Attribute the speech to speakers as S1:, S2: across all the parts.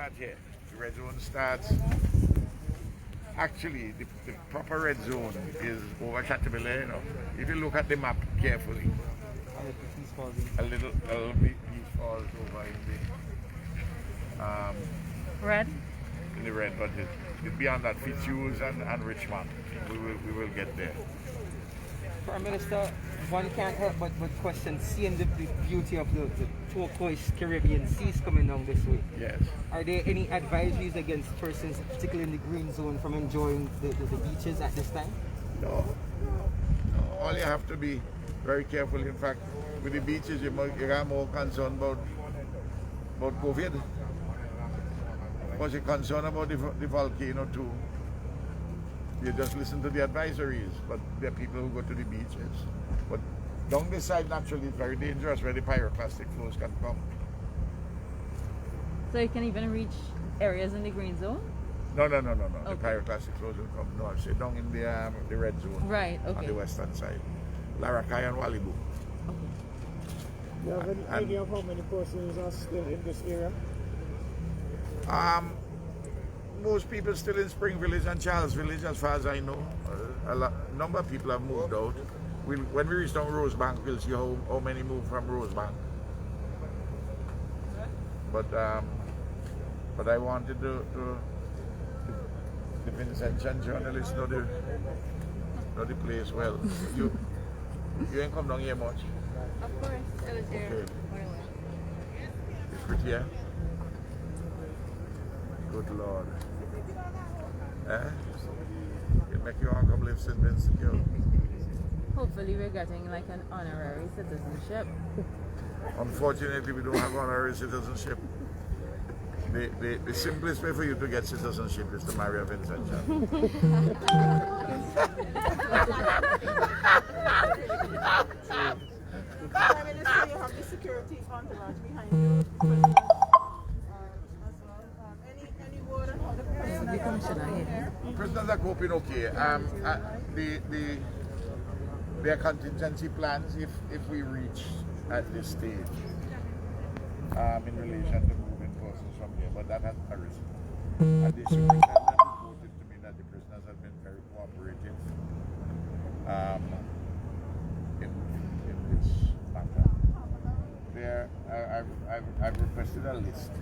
S1: start here. The red zone starts. Actually, the proper red zone is over Chateaubelair, you know. If you look at the map carefully, a little bit falls over in the
S2: red.
S1: In the red, but it's beyond that, Fitzhughes and Richmond. We will get there.
S3: Prime Minister, one can't help but question seeing the beauty of the turquoise Caribbean seas coming down this way.
S1: Yes.
S3: Are there any advisories against persons, particularly in the green zone, from enjoying the beaches at this time?
S1: No. All you have to be very careful. In fact, with the beaches, you're more concerned about COVID. Because you're concerned about the volcano too. You just listen to the advisories, but there are people who go to the beaches. But down this side, naturally, it's very dangerous where the pyroclastic flows can come.
S2: So you can even reach areas in the green zone?
S1: No.
S2: Okay.
S1: The pyroclastic flows will come. No, I say down in the red zone.
S2: Right, okay.
S1: On the western side. Larrakai and Walibu.
S4: Do you have any idea of how many persons are still in this area?
S1: Most people still in Spring Village and Charles Village, as far as I know. A number of people have moved out. When we reach down Rosebank, we'll see how many move from Rosebank. But I wanted the Vincentian journalists know the place well. You ain't come down here much?
S2: Of course, I was here.
S1: Okay. It's pretty here? Good Lord. It make you want to come live St. Vincent here.
S2: Hopefully we're getting like an honorary citizenship.
S1: Unfortunately, we don't have honorary citizenship. The simplest way for you to get citizenship is to marry a Vincentian.
S5: Prime Minister, you have the security entourage behind you. Any word on how the
S1: prisoners are coping okay. There are contingency plans if we reach at this stage in relation to moving persons from here, but that hasn't arisen. And the superintendent reported to me that the prisoners have been very cooperative in this matter. I've requested a list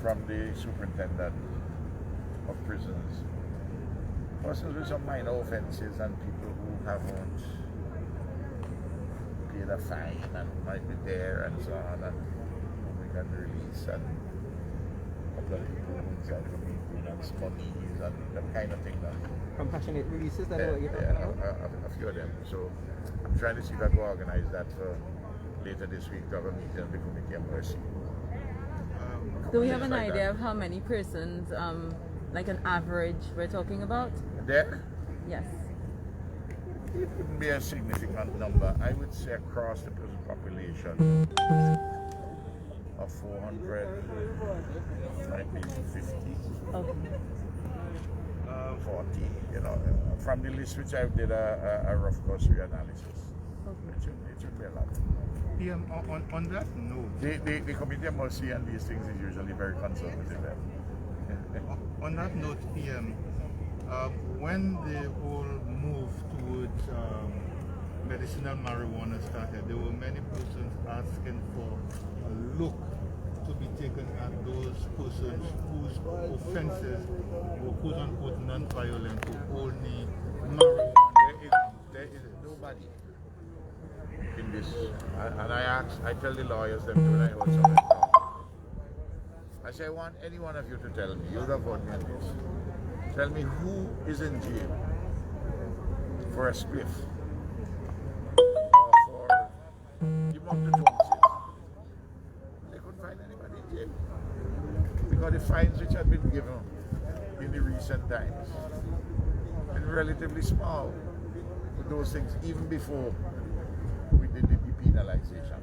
S1: from the superintendent of prisons, persons with some minor offences and people who haven't paid a fine and might be there and so on, and we can release, and a couple of people inside for meeting and sponies and that kind of thing.
S3: Compassionate releases, that's what you're talking about?
S1: A few of them. So I'm trying to see if I can organize that for later this week to have a meeting of the Committee of Mercy.
S2: Do we have an idea of how many persons, like an average, we're talking about?
S1: There?
S2: Yes.
S1: It wouldn't be a significant number. I would say across the prison population of 400, might be 50,
S2: Okay.
S1: 40, you know, from the list which I did a rough cursory analysis.
S2: Okay.
S1: It should be a lot.
S4: On that note,
S1: The Committee of Mercy and these things is usually very conservative.
S4: on that note, PM, when the whole move towards medicinal marijuana started, there were many persons asking for a look to be taken at those persons whose offences were quote-unquote non-violent, who only marijuana.
S1: There is nobody in this, and I tell the lawyers them too when I hold something talk. I say, I want any one of you to tell me, you'd have heard me on this. Tell me who is in jail for a spliff or for the Montatonsis. They couldn't find anybody in jail because the fines which had been given in the recent times been relatively small for those things, even before we did the depenalization.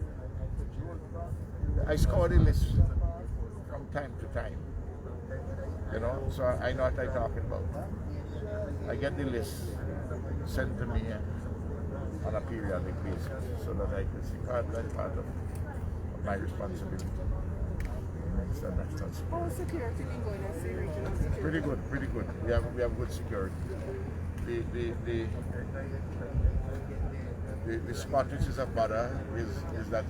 S1: I score the list from time to time, you know, so I know what I'm talking about. I get the list sent to me on a periodic basis so that I can see that's part of my responsibility. Minister National Security.
S5: How is security been going as a regional security?
S1: Pretty good, pretty good. We have good security. The spot which is a bother is that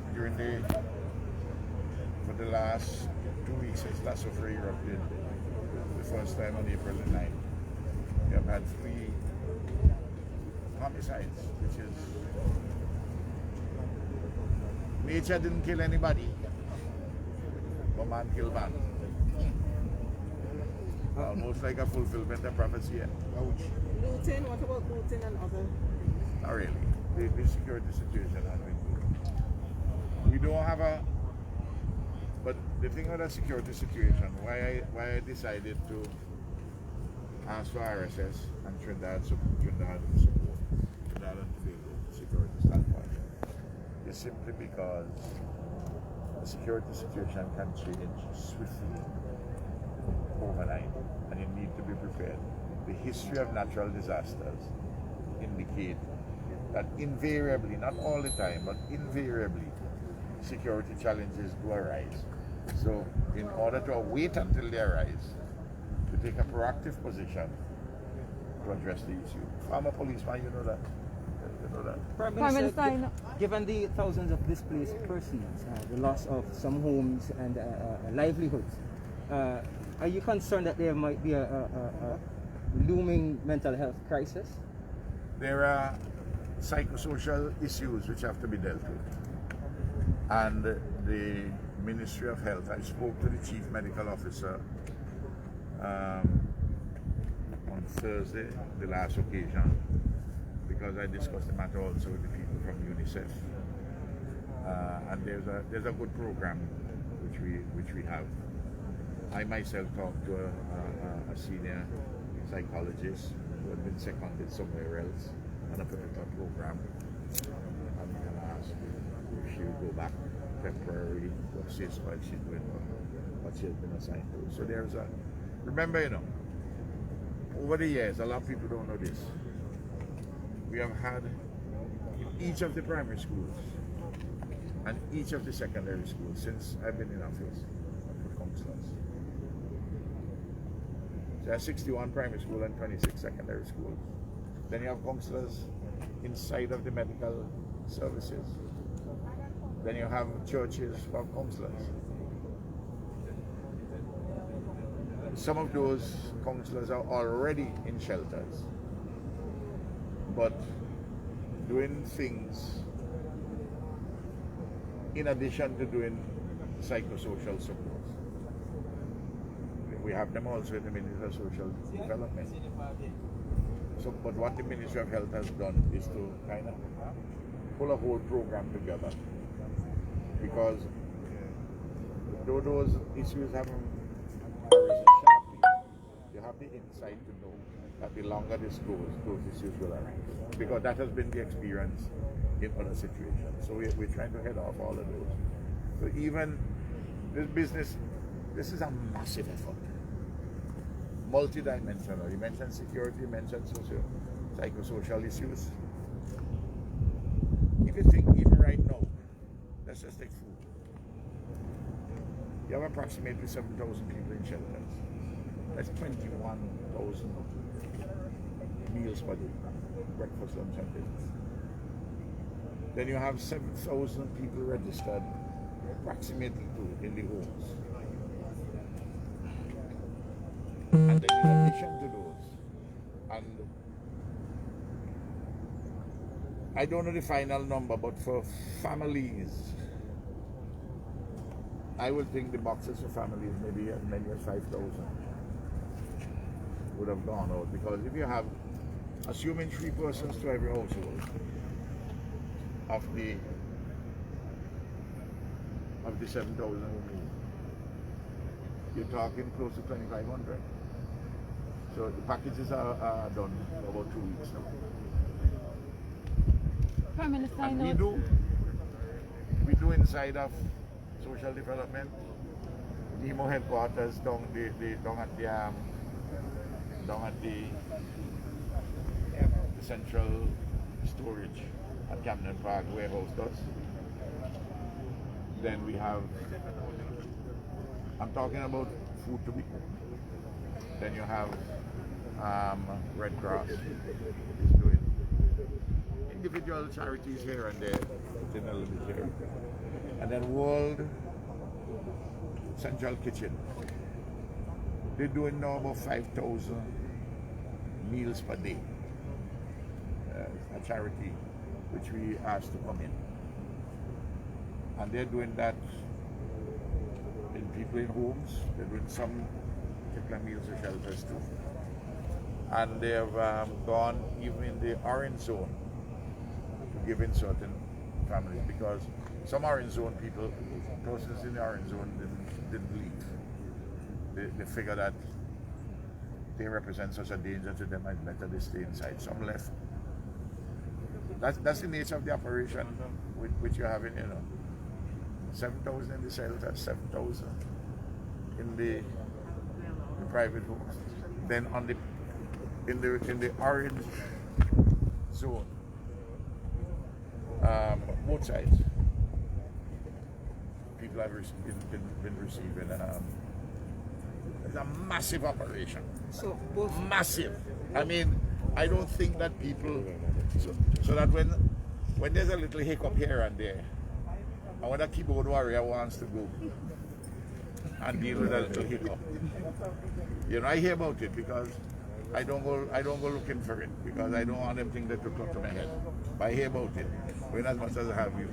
S1: for the last 2 weeks since last of erupted, the first time on April the 9th, we have had 3 homicides, which is nature didn't kill anybody, but man killed man. Almost like a fulfillment of prophecy. Ouch.
S5: Looting, what about looting and other?
S1: Not really. The security situation has been good. We don't have but the thing with the security situation, why I decided to ask for RSS and Trinidad support, Trinidad and Tobago security standpoint, is simply because the security situation can change swiftly overnight, and you need to be prepared. The history of natural disasters indicate that invariably, not all the time, but invariably, security challenges do arise. So in order to wait until they arise, to take a proactive position to address the issue. I'm a policeman, you know that. You know that.
S3: Prime
S2: Prime
S3: Minister,
S2: Minister,
S3: given the thousands of displaced persons, the loss of some homes and livelihoods, are you concerned that there might be a looming mental health crisis?
S1: There are psychosocial issues which have to be dealt with. And the Ministry of Health, I spoke to the Chief Medical Officer on Thursday, the last occasion, because I discussed the matter also with the people from UNICEF. And there's a good program which we have. I myself talked to a senior psychologist who had been seconded somewhere else on a particular program, and asked if she would go back temporarily to assist while she's doing what she has been assigned to. So there's remember, over the years, a lot of people don't know this. We have had in each of the primary schools and each of the secondary schools since I've been in office, I put counselors. So I have 61 primary school and 26 secondary schools. Then you have counselors inside of the medical services. Then you have churches for counselors. Some of those counselors are already in shelters, but doing things in addition to doing psychosocial support. We have them also in the Ministry of Social Development. So, but what the Ministry of Health has done is to kind of pull a whole program together, because though those issues haven't arisen sharply, you have the insight to know that the longer this goes, those issues will arise, because that has been the experience in other situations. So we're trying to head off all of those. So even this business, this is a massive effort, multidimensional. You mentioned security, you mentioned psychosocial issues. If you think even right now, let's just take food. You have approximately 7,000 people in shelters. That's 21,000 meals per day, breakfast, lunch, and dinner. Then you have 7,000 people registered, approximately in the homes. And then in addition to those, and I don't know the final number, but for families, I would think the boxes for families maybe as many as 5,000 would have gone out, because if you have, assuming 3 persons to every household, of the 7,000 who moved, you're talking close to 2,500. So the packages are done for about 2 weeks now.
S2: Prime Minister,
S1: And we do inside of social development, NEMO headquarters down at the central storage at Camden Park warehouse does. Then we have I'm talking about food to be cooked. Then you have Red Cross is doing individual charities here and there, in a little bit here. And then World Central Kitchen. They're doing now about 5,000 meals per day. A charity which we asked to come in. And they're doing that in people in homes. They're doing some particular meals to shelters too. And they have gone even in the orange zone to give in certain families, because some orange zone people, persons in the orange zone didn't leave. They figure that they represent such a danger to them and better they stay inside. Some left. That's the nature of the operation which you're having, 7,000 in the shelter, 7,000 in the private homes. Then in the orange zone, both sides, people have been receiving. It's a massive operation.
S3: So both
S1: massive. I mean, I don't think that people, so that when there's a little hiccup here and there, and when a keyboard warrior wants to go and deal with a little hiccup, I hear about it, because I don't go looking for it, because I don't want them think that to come to my head. But I hear about it. When as much as I have you,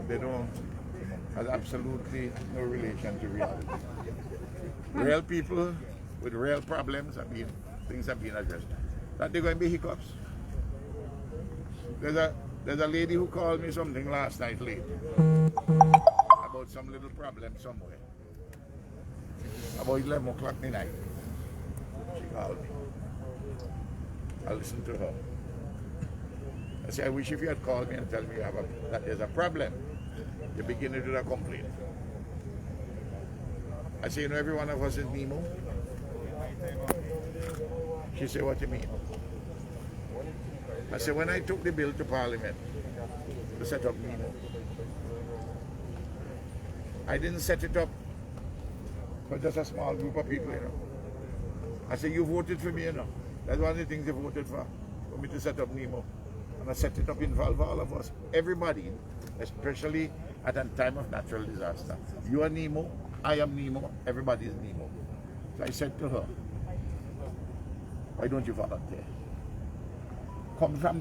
S1: they don't have absolutely no relation to reality. Real people with real problems things are being addressed. That they're going to be hiccups. There's a lady who called me something last night late about some little problem somewhere. About 11 o'clock in the night. She called me. I listened to her. I said, I wish if you had called me and tell me that there's a problem. You're beginning to do a complaint. I said, every one of us is Nemo. She said, what do you mean? I said, when I took the bill to Parliament to set up Nemo, I didn't set it up for just a small group of people, I said, you voted for me, That's one of the things you voted for me to set up Nemo. And I set it up, involve all of us, everybody, especially at a time of natural disaster. You are Nemo, I am Nemo, everybody is Nemo. So I said to her, why don't you volunteer? Come from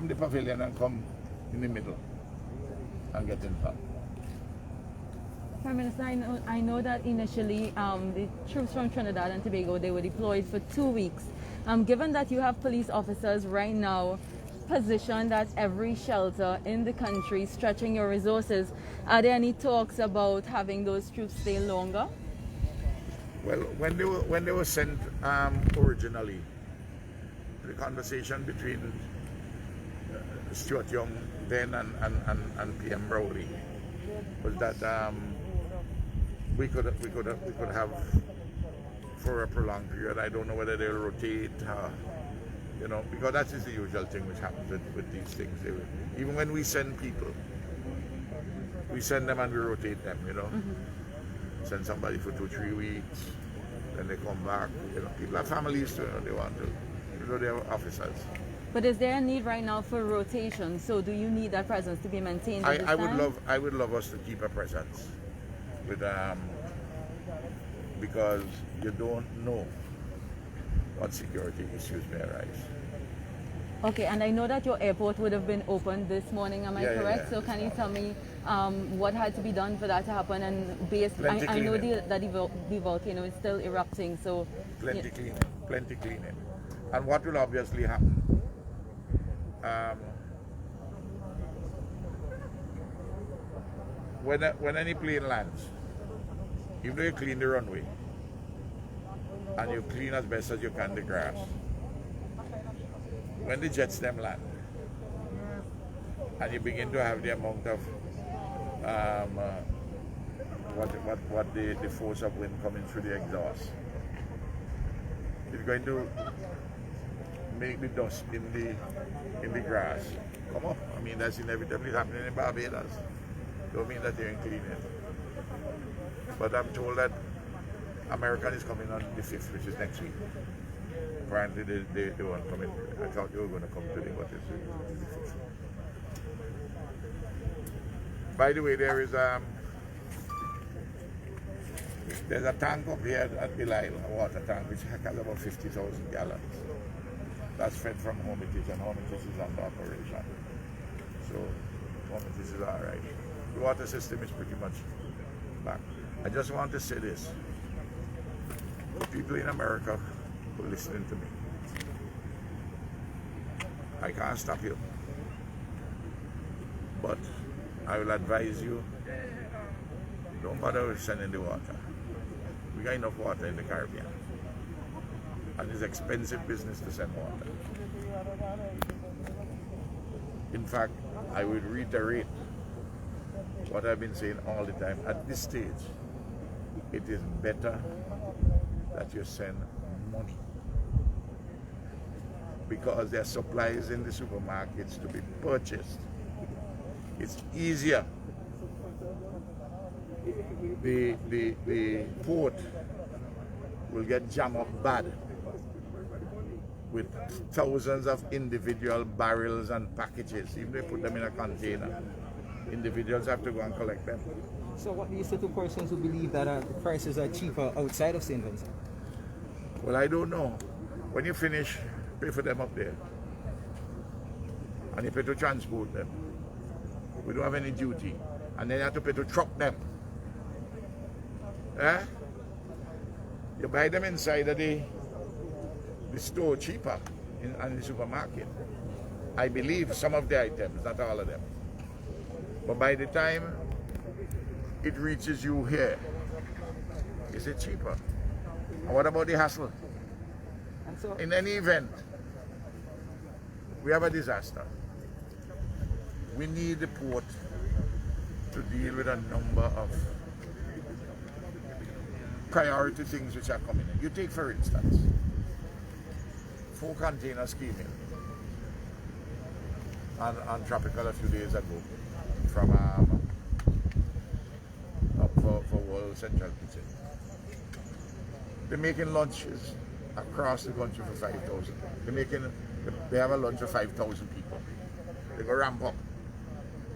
S1: the pavilion and come in the middle and get involved.
S2: Prime Minister, I know that initially the troops from Trinidad and Tobago, they were deployed for 2 weeks. Given that you have police officers right now positioned at every shelter in the country, stretching your resources, are there any talks about having those troops stay longer?
S1: Well, when they were sent originally, the conversation between Stuart Young then and PM Rowley was that we could have for a prolonged period. I don't know whether they'll rotate, because that is the usual thing which happens with these things. Even when we send people, we send them and we rotate them, Send somebody for 2-3 weeks, then they come back. People have families too, they want to, they are officers.
S2: But is there a need right now for rotation? So do you need that presence to be maintained at this time?
S1: I would love us to keep a presence with because you don't know what security issues may arise.
S2: Okay, and I know that your airport would have been opened this morning, am I correct?
S1: Yeah.
S2: So can you tell me what had to be done for that to happen? And I know that the volcano is still erupting, so...
S1: Plenty cleaning. And what will obviously happen, when any plane lands, even though you clean the runway, and you clean as best as you can the grass, when the jets them land, and you begin to have the amount of what the force of wind coming through the exhaust, it's going to make the dust in the grass come up. I mean, that's inevitably happening in Barbados. Don't mean that they're cleaning. But I'm told that American is coming on the 5th, which is next week. Apparently they won't come in. I thought they were going to come today, but it's the 5th. By the way, there's a tank up here at Belial, a water tank, which has about 50,000 gallons. That's fed from Hermitage, and Hermitage is under operation. So Hermitage is all right. The water system is pretty much back. I just want to say this. The people in America who are listening to me, I can't stop you, but I will advise you, don't bother with sending the water. We got enough water in the Caribbean, and it's expensive business to send water. In fact, I would reiterate what I've been saying all the time. At this stage, it is better that you send money, because there are supplies in the supermarkets to be purchased. It's easier. The port will get jammed up bad with thousands of individual barrels and packages. Even if they put them in a container, individuals have to go and collect them.
S3: So what do you say to persons who believe that the prices are cheaper outside of St. Vincent?
S1: Well, I don't know. When you finish, pay for them up there. And you pay to transport them. We don't have any duty. And then you have to pay to truck them. You buy them inside of the store cheaper in the supermarket. I believe some of the items, not all of them. But by the time it reaches you here, is it cheaper? And what about the hassle?
S3: And so,
S1: in any event, we have a disaster. We need the port to deal with a number of priority things which are coming in. You take, for instance, 4 containers came in on Tropical a few days ago from up for World Central Kitchen. They're making lunches across the country for 5,000. They have a lunch for 5,000 people. They go ramp up.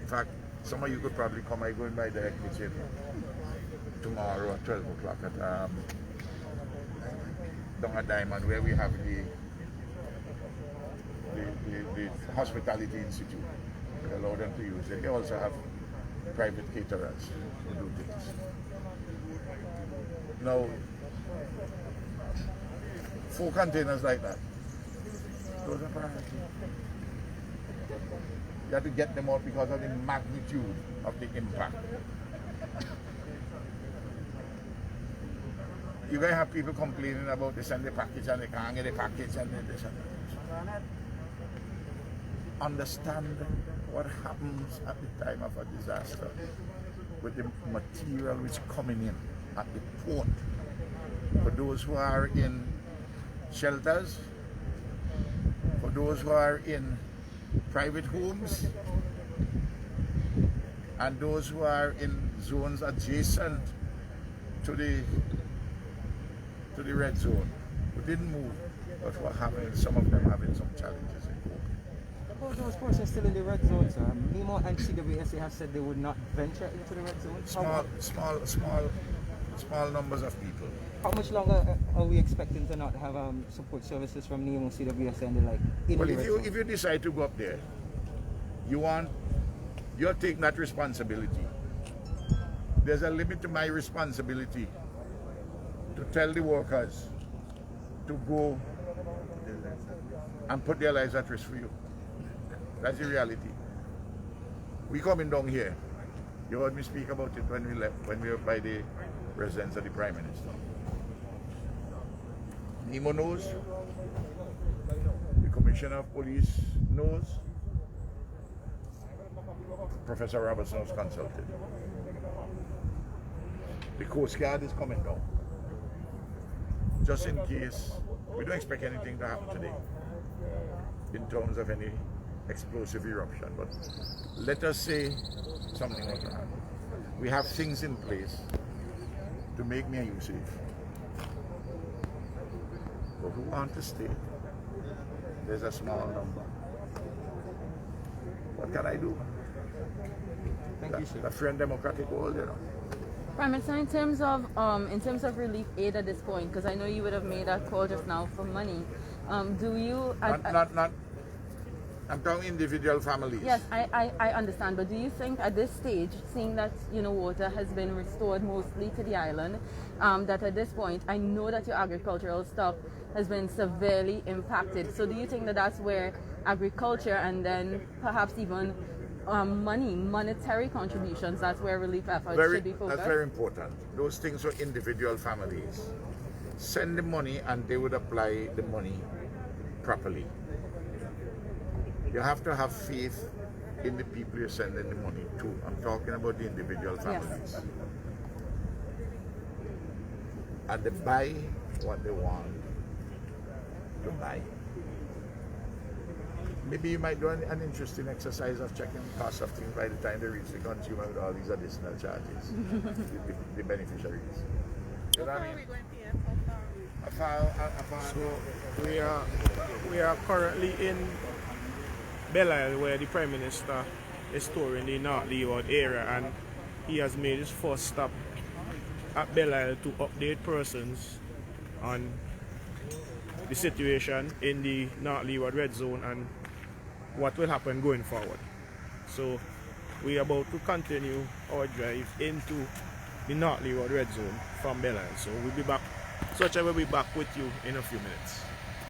S1: In fact, some of you could probably come. I go in by the kitchen tomorrow at 12 o'clock at down at Diamond, where we have the Hospitality Institute. We allow them to use it. They also have private caterers who do things. Now, 4 containers like that, those are priority. You have to get them out because of the magnitude of the impact. You're going to have people complaining about they send the package and they can't get the package and this and that. Understand what happens at the time of a disaster with the material which is coming in at the port. For those who are in shelters, for those who are in private homes, and those who are in zones adjacent to the red zone, who didn't move, but were having, some of them having some challenges in coping.
S3: suppose those persons still in the red zone, sir. NEMO and CWSA have said they would not venture into the red zone.
S1: Small numbers of people.
S3: How much longer are we expecting to not have support services from NEMO, CWSA, and the like?
S1: Well, if you decide to go up there, you're taking that responsibility. There's a limit to my responsibility to tell the workers to go and put their lives at risk for you. That's the reality. We coming down here. You heard me speak about it when we left, when we were by the residence of the Prime Minister. NEMO knows, the Commissioner of Police knows, Professor Robertson was consulted. The Coast Guard is coming down. Just in case, we don't expect anything to happen today in terms of any explosive eruption, but let us say something like that. We have things in place to make me and you safe. But who want to stay? There's a small number. What can I do?
S3: Thank you, sir.
S1: The free and democratic world, you know.
S2: Prime Minister, in terms of relief aid at this point, because I know you would have made that call just now for money. Do you?
S1: Not. I'm talking individual families.
S2: Yes, I understand, but do you think at this stage, seeing that water has been restored mostly to the island, that at this point, I know that your agricultural stuff has been severely impacted. So do you think that that's where agriculture and then perhaps even monetary contributions, that's where relief efforts should be focused?
S1: That's very important. Those things for individual families. Send the money and they would apply the money properly. You have to have faith in the people you're sending the money to. I'm talking about the individual families.
S2: Yes.
S1: And they buy what they want to buy. Maybe you might do an interesting exercise of checking the cost of things by the time they reach the consumer with all these additional charges, the beneficiaries. You know what I mean?
S6: So we are currently in Belle Isle, where the Prime Minister is touring the North Leeward area, and he has made his first stop at Belle Isle to update persons on the situation in the North Leeward red zone and what will happen going forward. So we are about to continue our drive into the North Leeward red zone from Belle Isle. So we'll be back. Searchlight will be back with you in a few minutes.